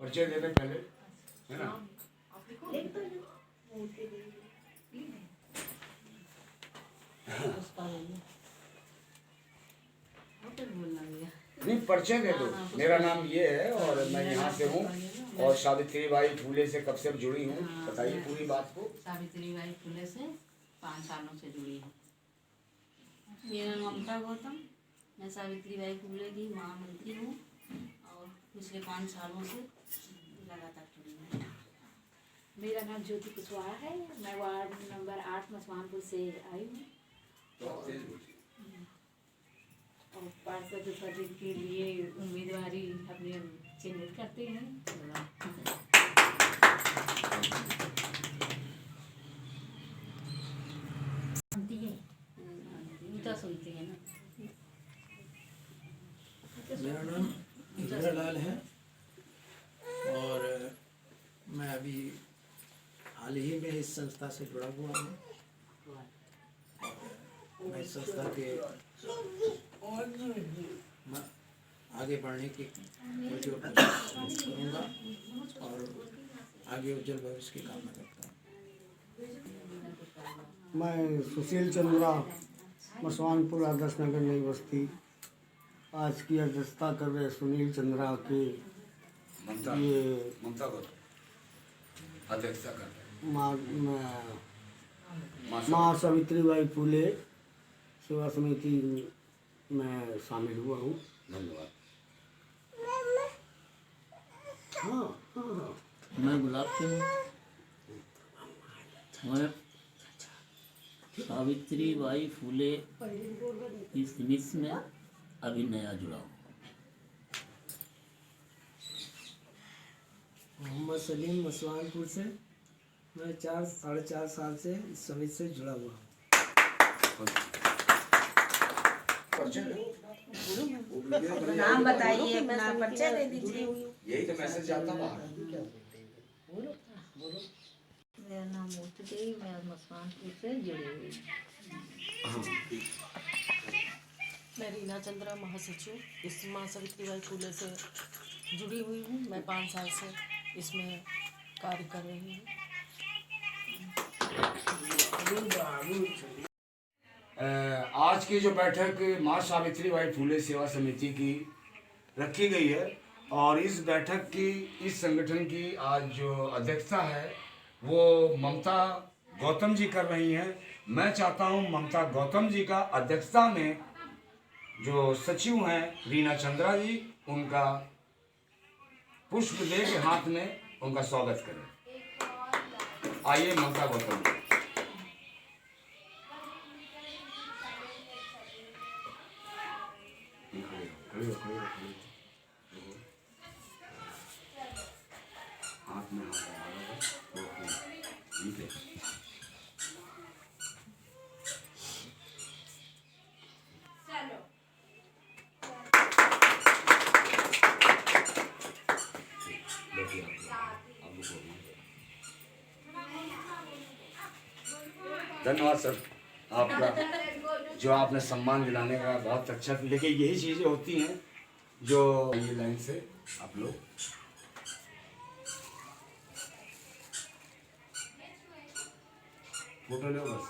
परिचय दे दें पहले, है ना। नहीं, परिचय दे दो। मेरा नाम ये है और मैं यहाँ से हूँ और सावित्रीबाई फूले से कब से जुड़ी हूँ, बताइए पूरी बात को। सावित्रीबाई फूले से 5 सालों से जुड़ी हूँ। मेरा नाम ममता गौतम, मैं सावित्रीबाई फूले की महामंत्री हूँ और पिछले 5 सालों से लगातार जुड़ी हूँ। मेरा नाम ज्योति कुशवाहा है, मैं वार्ड नंबर 8 मसवानपुर से आई हूँ और पार्षद पद के लिए उम्मीदवारी अपनी चिन्हित करते हैं। सुनती है ना। मेरा नाम इंद्रलाल है और मैं अभी हाल ही में इस संस्था से जुड़ा हुआ हूँ। मैं इस संस्था के आगे बढ़ने की कोशिश करूँगा और आगे उज्जवल भविष्य की कामना करता हूँ। मैं सुशील चंद्रा, मसवानपुर आदर्श नगर नई बस्ती। आज की अध्यक्षता कर रहे सुनील चंद्रा के ममता गौतम अध्यक्षता कर रहे माँ सावित्रीबाई फूले सेवा समिति में शामिल हुआ हूँ। धन्यवाद। हाँ। मैं गुलाब सिंह, मैं सावित्रीबाई फूले की समिति में अभी नया जुड़ा हूँ। मोहम्मद सलीम मसवानपुर से मैं 4-4.5 साल से इस समिति से जुड़ा हुआ हूँ। नाम बताइए, अपना परिचय दे दीजिए। यही तो मैसेज आता है। मेरा नाम मोती देवी, मैं मसवानपुर से जुड़ी हुई हूँ। मैं रीना चंद्रा महासचिव इस माँ सावित्रीबाई फूले से जुड़ी हुई हूँ। मैं 5 साल से इसमें कार्य कर रही हूँ। आज की जो बैठक माँ सावित्रीबाई फूले सेवा समिति की रखी गई है और इस बैठक की, इस संगठन की आज जो अध्यक्षता है वो ममता गौतम जी कर रही हैं। मैं चाहता हूं ममता गौतम जी का अध्यक्षता में जो सचिव हैं रीना चंद्रा जी, उनका पुष्प दे के हाथ में उनका स्वागत करें। आइए ममता गौतम जी। हाथ में ठीक है। धन्यवाद सर आपका, जो आपने सम्मान दिलाने का बहुत अच्छा। लेकिन यही चीज़ें होती हैं जो ये लाइन से आप लोग फोटो लो बस।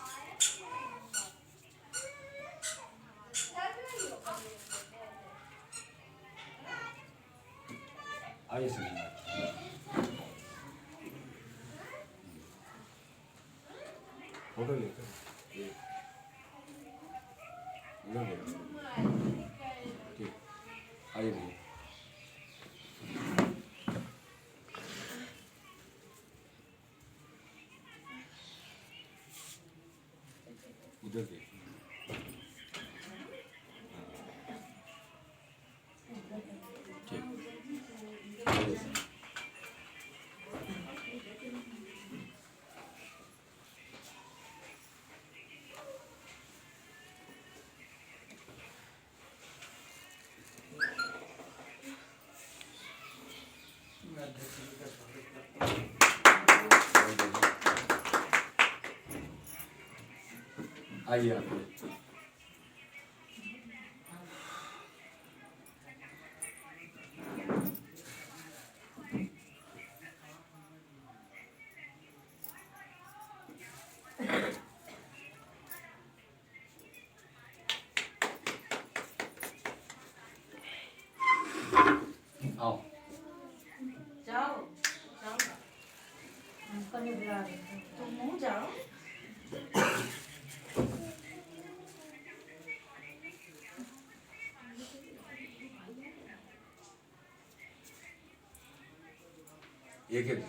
आइए सर, फोटो लेते हैं। ठीक, आइए भैया। उधर देखिए। ठीक, आइए सर। आइए आप। जाओ जाओ तुम मुँह जाओ। एक एक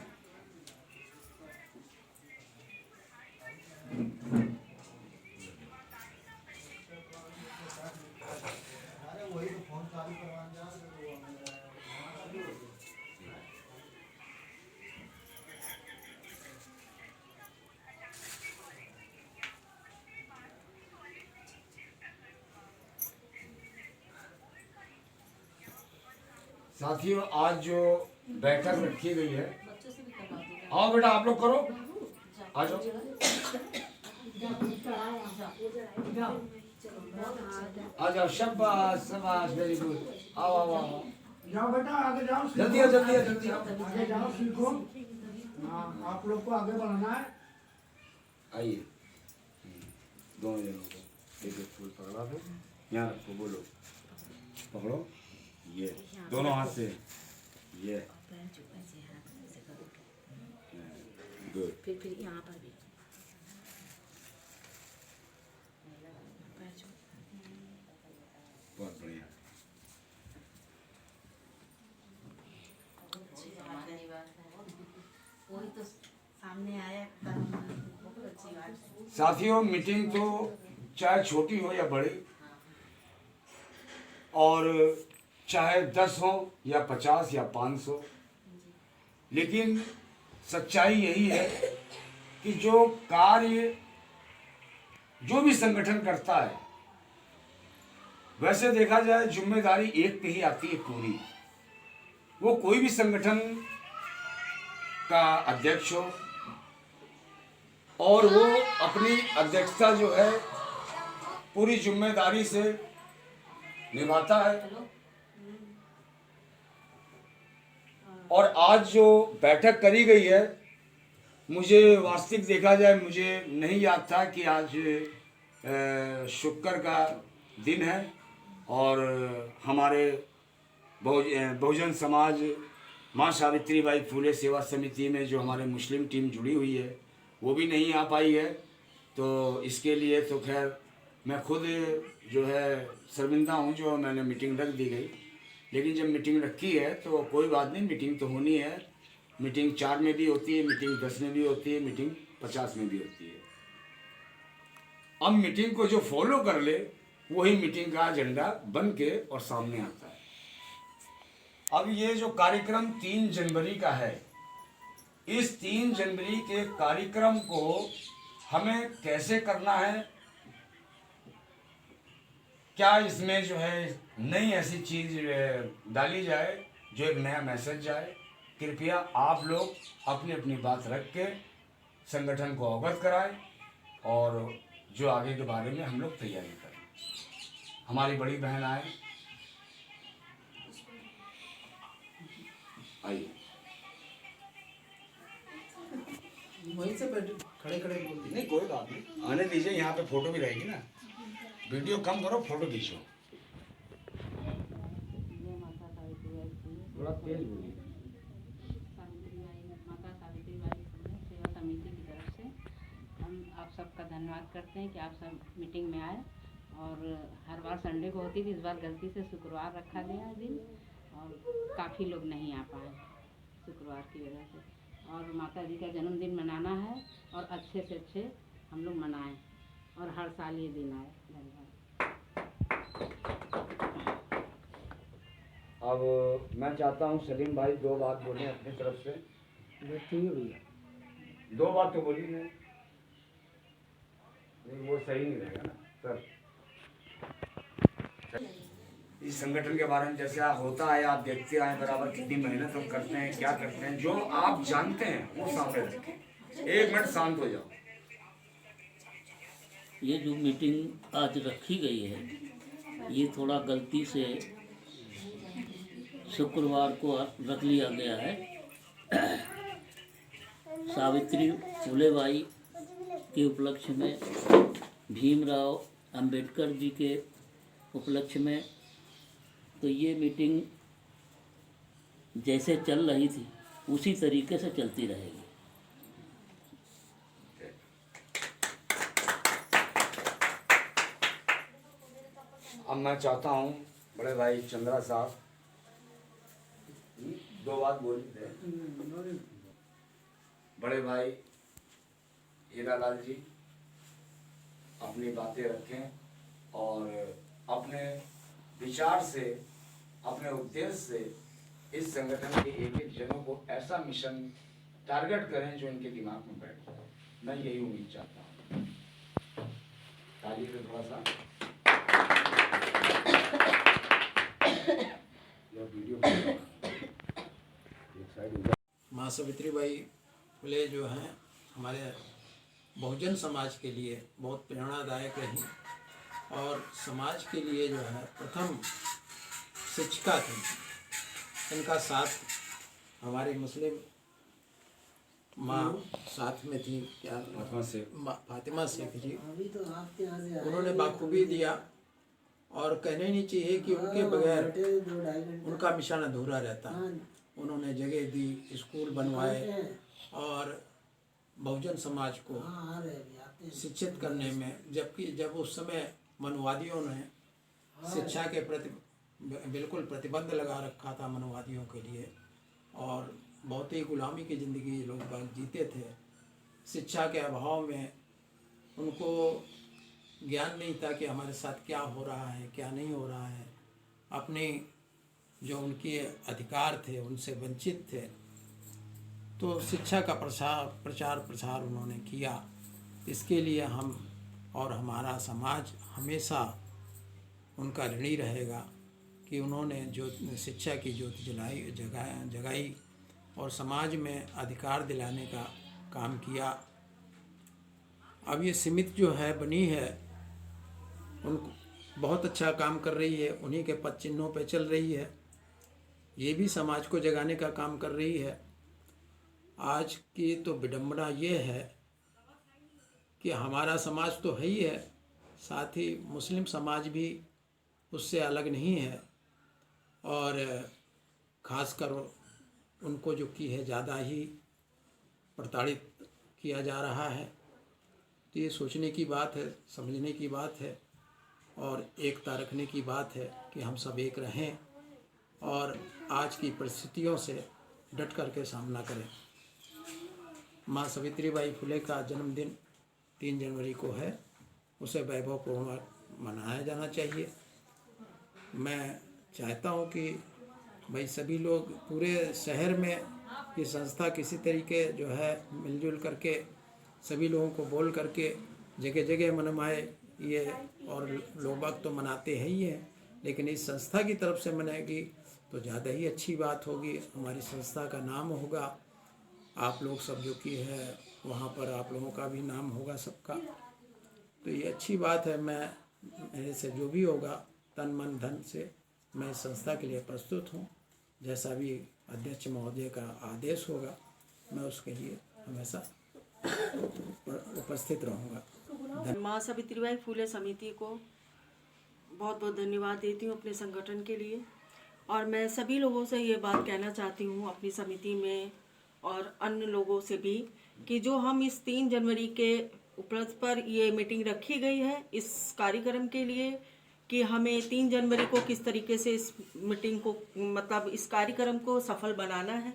साथियों, आज जो बैठक रखी गई है, बच्चों से भी करवा दो। आओ बेटा आप लोग करो, आ जाओ। आ जाओ, शाबाश शाबाश, वेरी गुड। आओ आओ आओ, जाओ बेटा आगे जाओ, जल्दी आओ जल्दी आओ जल्दी आओ। आगे जाओ, सीखो। हाँ, आप लोग को आगे बढ़ना है। आइए, दोनों जनों को एक एक फूल पकड़ा दो, यहाँ रखो, बोलो, पकड़ो, ये दोनों हाथ से, ये गुड। फिर यहाँ पर भी बहुत बढ़िया। हमारी बात है, वही तो सामने आया, बहुत अच्छी बात है। साथियों, मीटिंग तो चाहे छोटी हो या बड़ी, और चाहे 10 हो या 50 या 500, लेकिन सच्चाई यही है कि जो कार्य जो भी संगठन करता है, वैसे देखा जाए जिम्मेदारी एक पे ही आती है पूरी। वो कोई भी संगठन का अध्यक्ष हो और वो अपनी अध्यक्षता जो है पूरी जिम्मेदारी से निभाता है। और आज जो बैठक करी गई है, मुझे वास्तविक देखा जाए मुझे नहीं याद था कि आज शुक्र का दिन है और हमारे बहुजन समाज माँ सावित्रीबाई फुले सेवा समिति में जो हमारे मुस्लिम टीम जुड़ी हुई है वो भी नहीं आ पाई है। तो इसके लिए तो खैर मैं खुद जो है शर्मिंदा हूँ जो मैंने मीटिंग रख दी गई, लेकिन जब मीटिंग रखी है तो कोई बात नहीं, मीटिंग तो होनी है। मीटिंग 4 में भी होती है, मीटिंग 10 में भी होती है, मीटिंग 50 में भी होती है। अब मीटिंग को जो फॉलो कर ले वही मीटिंग का एजेंडा बन के और सामने आता है। अब ये जो कार्यक्रम 3 जनवरी का है, इस 3 जनवरी के कार्यक्रम को हमें कैसे करना है, क्या इसमें जो है नई ऐसी चीज डाली जाए जो एक नया मैसेज जाए, कृपया आप लोग अपनी अपनी बात रख के संगठन को अवगत कराएं और जो आगे के बारे में हम लोग तैयारी करें। हमारी बड़ी बहन आए, आइए। वहीं से बैठे खड़े खड़े बोल नहीं कोई बात नहीं, आने दीजिए, यहाँ पे फोटो भी रहेगी ना, वीडियो कम करो, फोटो खींचो। थोड़ा तेज बोलिए। माता सावित्रीबाई फुले सेवा समिति की तरफ से हम आप सबका धन्यवाद करते हैं कि आप सब मीटिंग में आए। और हर बार संडे को होती थी, इस बार गलती से शुक्रवार रखा गया है दिन और काफ़ी लोग नहीं आ पाए शुक्रवार की वजह से। और माता जी का जन्मदिन मनाना है और अच्छे से अच्छे हम लोग मनाएं और हर साल ये दिन आए। धन्यवाद। अब मैं चाहता हूँ सलीम भाई 2 बात बोलें अपनी तरफ से। बैठिए भैया, 2 बात तो बोली नहीं, वो सही नहीं रहेगा ना सर। इस संगठन के बारे में जैसे आप होता है, आप देखते आए बराबर कितनी मेहनत हम करते हैं, क्या करते हैं, जो आप जानते हैं वो सामने रखें। 1 मिनट शांत हो जाओ। ये जो मीटिंग आज रखी गई है, ये थोड़ा गलती से शुक्रवार को रख लिया गया है। सावित्री फुलेबाई के उपलक्ष्य में, भीमराव अंबेडकर जी के उपलक्ष्य में, तो ये मीटिंग जैसे चल रही थी उसी तरीके से चलती रहेगी। अब मैं चाहता हूँ बड़े भाई चंद्रा साहब दो बात बोल थे। बड़े भाई हीरालाल जी अपनी बातें रखें और अपने विचार से, अपने उद्देश्य से इस संगठन के एक एक जनों को ऐसा मिशन टारगेट करें जो इनके दिमाग में बैठ जाए। मैं यही उम्मीद चाहता हूँ। ताली से थोड़ा सा वीडियो माँ सावित्रीबाई फुले जो हैं हमारे बहुजन समाज के लिए बहुत प्रेरणादायक रही और समाज के लिए जो है प्रथम शिक्षिका थी। इनका साथ हमारी मुस्लिम माँ साथ में थी, क्या फातिमा शेख जी, उन्होंने बाखूबी दिया और कहने नहीं चाहिए कि उनके बगैर उनका मिशन अधूरा रहता। उन्होंने जगह दी, स्कूल बनवाए और बहुजन समाज को शिक्षित करने में, जबकि जब उस समय मनुवादियों ने शिक्षा के प्रति बिल्कुल प्रतिबंध लगा रखा था मनुवादियों के लिए और बहुत ही गुलामी की ज़िंदगी लोग बाग जीते थे। शिक्षा के अभाव में उनको ज्ञान नहीं था कि हमारे साथ क्या हो रहा है, क्या नहीं हो रहा है। अपने जो उनके अधिकार थे उनसे वंचित थे। तो शिक्षा का प्रचार प्रसार उन्होंने किया। इसके लिए हम और हमारा समाज हमेशा उनका ऋणी रहेगा कि उन्होंने जो शिक्षा की ज्योति जगाई और समाज में अधिकार दिलाने का काम किया। अब ये समिति जो है बनी है, उनको बहुत अच्छा काम कर रही है, उन्हीं के पद चिन्हों पे चल रही है। ये भी समाज को जगाने का काम कर रही है। आज की तो विडंबना ये है कि हमारा समाज तो है ही है, साथ ही मुस्लिम समाज भी उससे अलग नहीं है और ख़ासकर उनको जो की है ज़्यादा ही प्रताड़ित किया जा रहा है। तो ये सोचने की बात है, समझने की बात है और एकता रखने की बात है कि हम सब एक रहें और आज की परिस्थितियों से डट कर के सामना करें। माँ सावित्रीबाई फुले का जन्मदिन 3 जनवरी को है, उसे वैभवपूर्ण मनाया जाना चाहिए। मैं चाहता हूँ कि भाई सभी लोग पूरे शहर में ये संस्था किसी तरीके जो है मिलजुल करके सभी लोगों को बोल करके जगह जगह मनवाए ये, और लोग बाग तो मनाते हैं ही हैं, लेकिन इस संस्था की तरफ से मनाएगी तो ज़्यादा ही अच्छी बात होगी। हमारी संस्था का नाम होगा, आप लोग सब जो की है वहाँ पर आप लोगों का भी नाम होगा सबका। तो ये अच्छी बात है। मैं मेरे से जो भी होगा तन मन धन से मैं इस संस्था के लिए प्रस्तुत हूँ। जैसा भी अध्यक्ष महोदय का आदेश होगा मैं उसके लिए हमेशा उपस्थित रहूँगा। माँ सावित्रीबाई फुले समिति को बहुत बहुत धन्यवाद देती हूँ अपने संगठन के लिए। और मैं सभी लोगों से ये बात कहना चाहती हूँ अपनी समिति में और अन्य लोगों से भी कि जो हम इस 3 जनवरी के उपलक्ष्य पर ये मीटिंग रखी गई है इस कार्यक्रम के लिए कि हमें 3 जनवरी को किस तरीके से इस मीटिंग को मतलब इस कार्यक्रम को सफल बनाना है।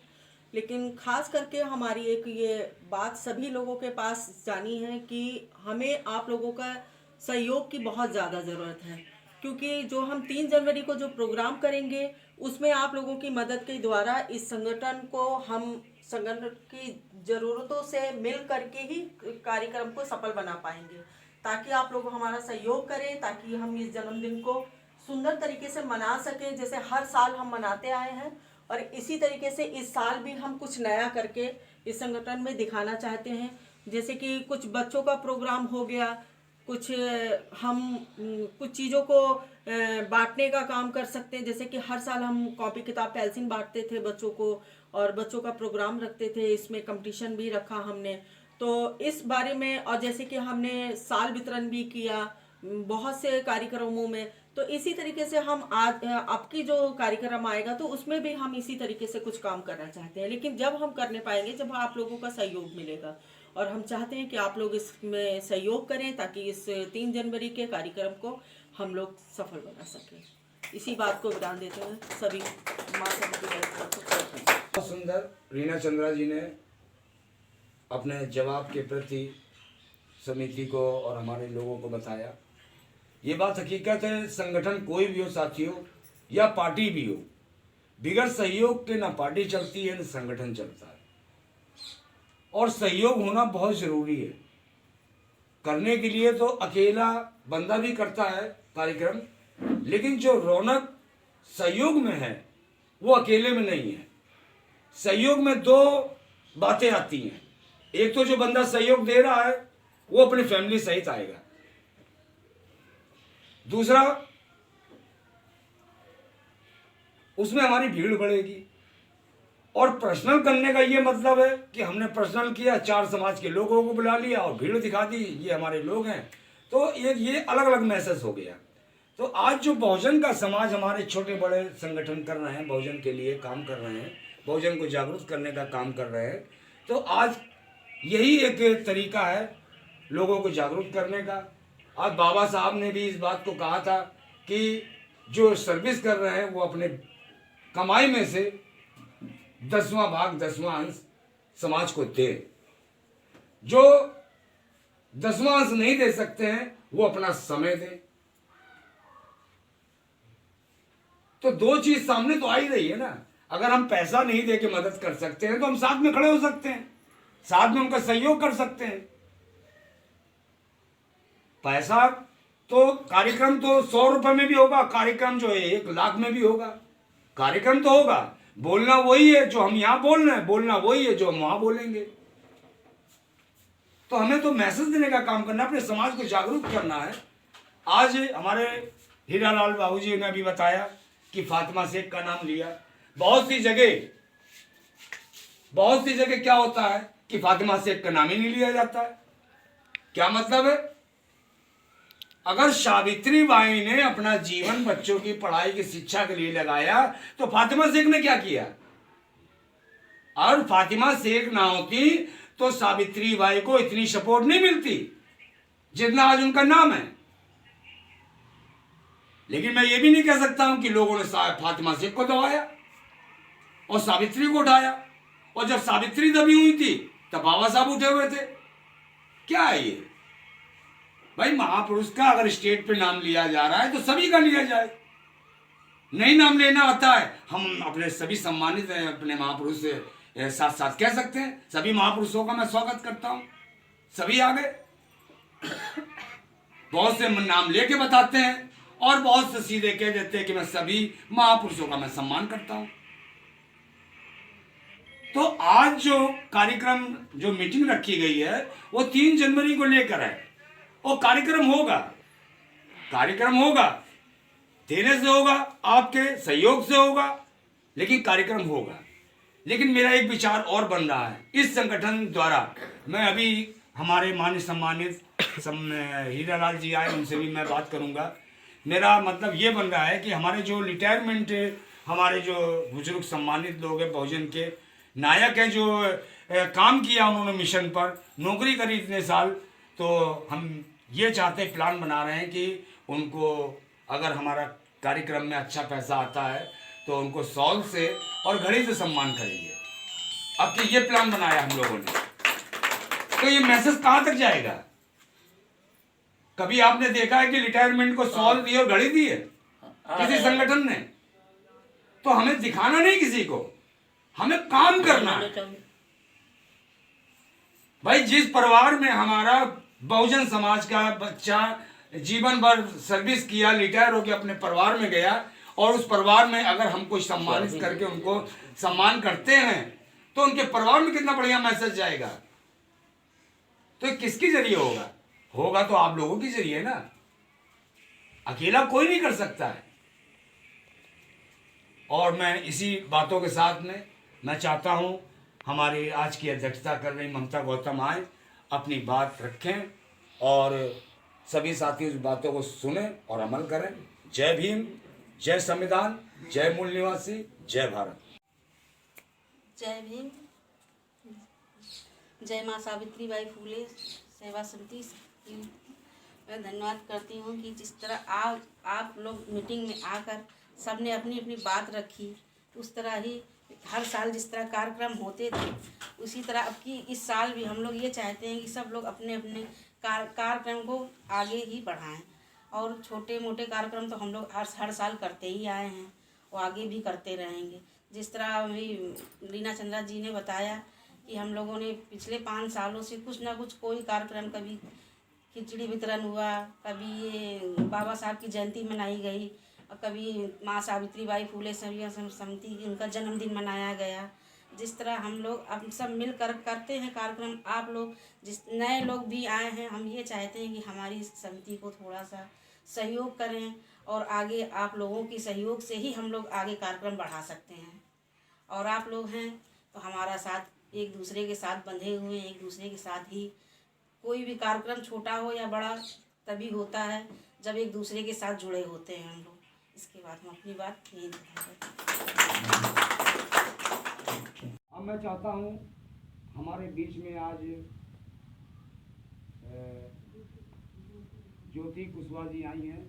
लेकिन ख़ास करके हमारी एक ये बात सभी लोगों के पास जानी है कि हमें आप लोगों का सहयोग की बहुत ज़्यादा ज़रूरत है, क्योंकि जो हम 3 जनवरी को जो प्रोग्राम करेंगे उसमें आप लोगों की मदद के द्वारा इस संगठन को हम संगठन की ज़रूरतों से मिल करके ही कार्यक्रम को सफल बना पाएंगे। ताकि आप लोग हमारा सहयोग करें ताकि हम इस जन्मदिन को सुंदर तरीके से मना सकें, जैसे हर साल हम मनाते आए हैं। और इसी तरीके से इस साल भी हम कुछ नया करके इस संगठन में दिखाना चाहते हैं। जैसे कि कुछ बच्चों का प्रोग्राम हो गया, कुछ हम कुछ चीज़ों को बांटने का काम कर सकते हैं। जैसे कि हर साल हम कॉपी किताब पेंसिल बांटते थे बच्चों को और बच्चों का प्रोग्राम रखते थे, इसमें कंपटीशन भी रखा हमने। तो इस बारे में और जैसे कि हमने साल वितरण भी किया बहुत से कार्यक्रमों में, तो इसी तरीके से हम आज आपकी जो कार्यक्रम आएगा तो उसमें भी हम इसी तरीके से कुछ काम करना चाहते हैं, लेकिन जब हम करने पाएंगे जब आप लोगों का सहयोग मिलेगा। और हम चाहते हैं कि आप लोग इसमें सहयोग करें ताकि इस 3 जनवरी के कार्यक्रम को हम लोग सफल बना सकें। इसी बात को विराम देते हैं सभी माँ समिति को। बहुत सुंदर रीना चंद्रा जी ने अपने जवाब के प्रति समिति को और हमारे लोगों को बताया। ये बात हकीकत है, संगठन कोई भी हो साथियों या पार्टी भी हो, बिगड़ सहयोग के ना पार्टी चलती है ना संगठन चलता है। और सहयोग होना बहुत ज़रूरी है। करने के लिए तो अकेला बंदा भी करता है कार्यक्रम, लेकिन जो रौनक सहयोग में है वो अकेले में नहीं है। सहयोग में 2 बातें आती हैं। एक तो जो बंदा सहयोग दे रहा है वो अपनी फैमिली सहित आएगा, दूसरा उसमें हमारी भीड़ बढ़ेगी। और पर्सनल करने का ये मतलब है कि हमने पर्सनल किया, 4 समाज के लोगों को बुला लिया और भीड़ दिखा दी, ये हमारे लोग हैं, तो ये अलग अलग मैसेज हो गया। तो आज जो बहुजन का समाज हमारे छोटे बड़े संगठन कर रहे हैं, बहुजन के लिए काम कर रहे हैं, बहुजन को जागरूक करने का काम कर रहे हैं, तो आज यही एक तरीका है लोगों को जागरूक करने का। आज बाबा साहब ने भी इस बात को कहा था कि जो सर्विस कर रहे हैं वो अपने कमाई में से 10वां भाग 10वां अंश समाज को दे। जो 10वां अंश नहीं दे सकते हैं वो अपना समय दे। तो 2 चीज सामने तो आ ही रही है ना। अगर हम पैसा नहीं दे के मदद कर सकते हैं तो हम साथ में खड़े हो सकते हैं, साथ में उनका सहयोग कर सकते हैं। पैसा तो कार्यक्रम तो 100 रुपए में भी होगा, कार्यक्रम जो है 1 लाख में भी होगा। कार्यक्रम तो होगा, बोलना वही है जो हम यहाँ बोल रहे हैं, बोलना वही है जो हम वहां बोलेंगे। तो हमें तो मैसेज देने का काम करना है, अपने समाज को जागरूक करना है। आज हमारे हीरालाल बाबूजी ने भी बताया कि फातिमा शेख का नाम लिया। बहुत सी जगह क्या होता है कि फातिमा शेख का नाम ही नहीं लिया जाता है। क्या मतलब है? अगर सावित्री बाई ने अपना जीवन बच्चों की पढ़ाई की शिक्षा के लिए लगाया तो फातिमा शेख ने क्या किया? और फातिमा शेख ना होती तो सावित्री बाई को इतनी सपोर्ट नहीं मिलती जितना आज उनका नाम है। लेकिन मैं ये भी नहीं कह सकता हूं कि लोगों ने फातिमा शेख को दबाया और सावित्री को उठाया, और जब सावित्री दबी हुई थी तब बाबा साहब उठे हुए थे। क्या है ये भाई? महापुरुष का अगर स्टेट पे नाम लिया जा रहा है तो सभी का लिया जाए। नहीं नाम लेना आता है, हम अपने सभी सम्मानित अपने महापुरुष से साथ साथ कह सकते हैं। सभी महापुरुषों का मैं स्वागत करता हूं। सभी आ गए, बहुत से नाम लेके बताते हैं और बहुत से सीधे कह देते हैं कि मैं सभी महापुरुषों का मैं सम्मान करता हूं। तो आज जो कार्यक्रम जो मीटिंग रखी गई है वो 3 जनवरी को लेकर है। और कार्यक्रम होगा, देने से होगा, आपके सहयोग से होगा, लेकिन कार्यक्रम होगा। लेकिन मेरा एक विचार और बन रहा है इस संगठन द्वारा। मैं अभी हमारे माननीय सम्मानित हीरालाल जी आए, उनसे भी मैं बात करूंगा। मेरा मतलब ये बन रहा है कि हमारे जो रिटायरमेंट, हमारे जो बुजुर्ग सम्मानित लोग हैं, बहुजन के नायक हैं, जो काम किया उन्होंने मिशन पर, नौकरी करी इतने साल, तो हम ये चाहते प्लान बना रहे हैं कि उनको अगर हमारा कार्यक्रम में अच्छा पैसा आता है तो उनको शॉल से और घड़ी से सम्मान करेंगे। अब तो ये प्लान बनाया हम लोगों ने। तो ये मैसेज कहाँ तक जाएगा? कभी आपने देखा है कि रिटायरमेंट को शॉल दी और घड़ी दी है किसी संगठन ने? तो हमें दिखाना नहीं किसी को, हमें काम करना है। भाई जिस परिवार में हमारा बहुजन समाज का बच्चा जीवन भर सर्विस किया, रिटायर होकर अपने परिवार में गया, और उस परिवार में अगर हम कुछ सम्मानित करके उनको सम्मान करते हैं तो उनके परिवार में कितना बढ़िया मैसेज जाएगा। तो किसके जरिए होगा? होगा तो आप लोगों के जरिए ना, अकेला कोई नहीं कर सकता है। और मैं इसी बातों के साथ में मैं चाहता हूं हमारी आज की अध्यक्षता कर रही ममता गौतम आए, अपनी बात रखें और सभी साथी उस बातों को सुने और अमल करें। जय भीम, जय संविधान, जय मूल निवासी, जय भारत। जय भीम, जय माँ सावित्री बाई फुले सेवा समिति की मैं धन्यवाद करती हूँ कि जिस तरह आप लोग मीटिंग में आकर सबने अपनी अपनी बात रखी, उस तरह ही हर साल जिस तरह कार्यक्रम होते थे उसी तरह अब की इस साल भी हम लोग ये चाहते हैं कि सब लोग अपने अपने कार्यक्रम को आगे ही बढ़ाएं। और छोटे मोटे कार्यक्रम तो हम लोग हर साल करते ही आए हैं और आगे भी करते रहेंगे। जिस तरह अभी रीना चंद्रा जी ने बताया कि हम लोगों ने पिछले 5 सालों से कुछ ना कुछ कोई कार्यक्रम, कभी खिचड़ी वितरण हुआ, कभी ये बाबा साहब की जयंती मनाई गई और कभी माँ सावित्री बाई फुले सेवा समिति की उनका जन्मदिन मनाया गया। जिस तरह हम लोग अब सब मिलकर करते हैं कार्यक्रम, आप लोग जिस नए लोग भी आए हैं, हम ये चाहते हैं कि हमारी इस समिति को थोड़ा सा सहयोग करें और आगे आप लोगों के सहयोग से ही हम लोग आगे कार्यक्रम बढ़ा सकते हैं। और आप लोग हैं तो हमारा साथ एक दूसरे के साथ बंधे हुए हैं, एक दूसरे के साथ ही कोई भी कार्यक्रम छोटा हो या बड़ा तभी होता है जब एक दूसरे के साथ जुड़े होते हैं हम लोग। इसके बाद हम अपनी बात यही बताएंगे। अब मैं चाहता हूँ हमारे बीच में आज ज्योति कुशवाहा जी आई हैं,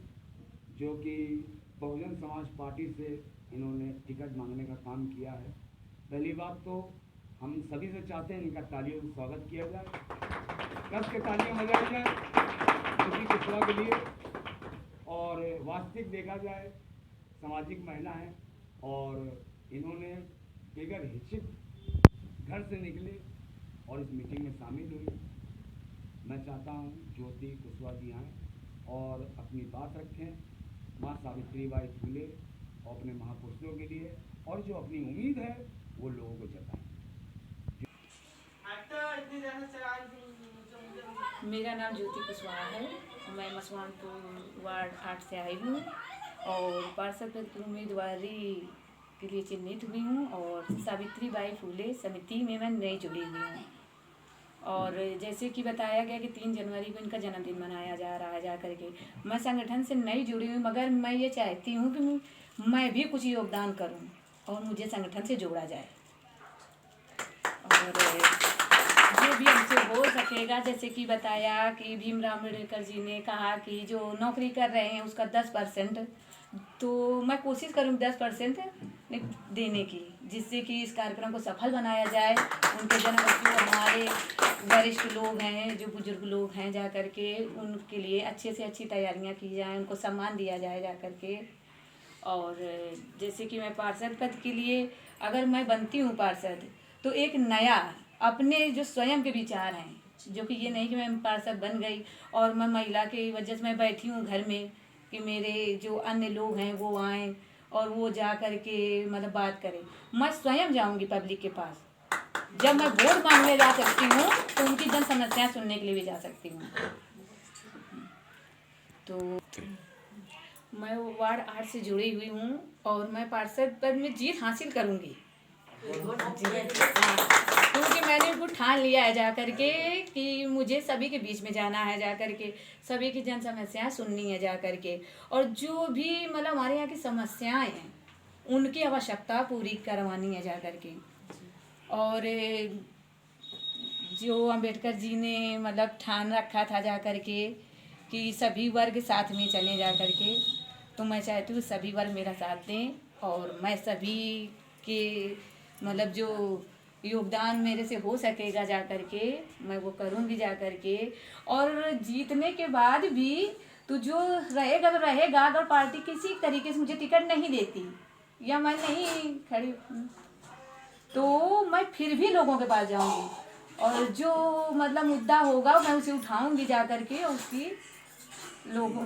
जो कि बहुजन समाज पार्टी से इन्होंने टिकट मांगने का काम किया है। पहली बात तो हम सभी से चाहते हैं इनका तालियों से स्वागत किया जाए, कस के तालियां बजाई जाए ज्योति कुशवाहा के लिए। और वास्तविक देखा जाए सामाजिक महिला है और इन्होंने बगैर हिचक घर से निकले और इस मीटिंग में शामिल हुई। मैं चाहता हूँ ज्योति कुशवाहा जी आएँ और अपनी बात रखें माँ सावित्री बाई फुले और अपने महापुरुषों के लिए, और जो अपनी उम्मीद है वो लोगों को जताएं। मेरा नाम ज्योति कुशवाहा है। मैं मसवानपुर वार्ड 8 से आई हूँ और पार्षद पद की उम्मीदवारी के लिए चिन्हित हुई हूँ और सावित्री बाई फुले समिति में मैं नई जुड़ी हुई हूँ। और जैसे कि बताया गया कि 3 जनवरी को इनका जन्मदिन मनाया जा रहा है जा करके, मैं संगठन से नई जुड़ी हुई, मगर मैं ये चाहती हूँ कि मैं भी कुछ योगदान करूँ और मुझे संगठन से जोड़ा जाए। और जो भी हमसे हो सकेगा, जैसे कि बताया कि भीमराव अम्बेडकर जी ने कहा कि जो नौकरी कर रहे हैं उसका 10%, तो मैं कोशिश करूँ 10% देने की, जिससे कि इस कार्यक्रम को सफल बनाया जाए। उनके जन्मदिन हमारे वरिष्ठ लोग हैं, जो बुजुर्ग लोग हैं, जा कर के उनके लिए अच्छे से अच्छी तैयारियां की जाएं, उनको सम्मान दिया जाए जा कर के। और जैसे कि मैं पार्षद पद के लिए अगर मैं बनती हूँ पार्षद, तो एक नया अपने जो स्वयं के विचार हैं, जो कि ये नहीं कि मैं पार्षद बन गई और मैं महिला की वजह से मैं बैठी हूँ घर में कि मेरे जो अन्य लोग हैं वो आएँ और वो जा कर के मतलब बात करें। मैं स्वयं जाऊंगी पब्लिक के पास। जब मैं वोट मांगने जा सकती हूँ तो उनकी जन समस्याएं सुनने के लिए भी जा सकती हूँ। तो मैं वार्ड 8 से जुड़ी हुई हूँ और मैं पार्षद पद में जीत हासिल करूँगी। क्योंकि मैंने उनको ठान लिया है जा करके कि मुझे सभी के बीच में जाना है, जा करके सभी की जन समस्याएं सुननी है जा करके, और जो भी मतलब हमारे यहाँ की समस्याएं हैं उनकी आवश्यकता पूरी करवानी है जा करके। और जो अम्बेडकर जी ने मतलब ठान रखा था जा करके कि सभी वर्ग साथ में चले जा करके, तो मैं चाहती हूँ सभी वर्ग मेरा साथ दें और मैं सभी के मतलब जो योगदान मेरे से हो सकेगा जा करके मैं वो करूँगी जा करके। और जीतने के बाद भी तो जो रहेगा तो रहेगा, अगर पार्टी किसी तरीके से मुझे टिकट नहीं देती या मैं नहीं खड़ी तो मैं फिर भी लोगों के पास जाऊँगी और जो मतलब मुद्दा होगा मैं उसे उठाऊँगी जा करके, उसकी लोगों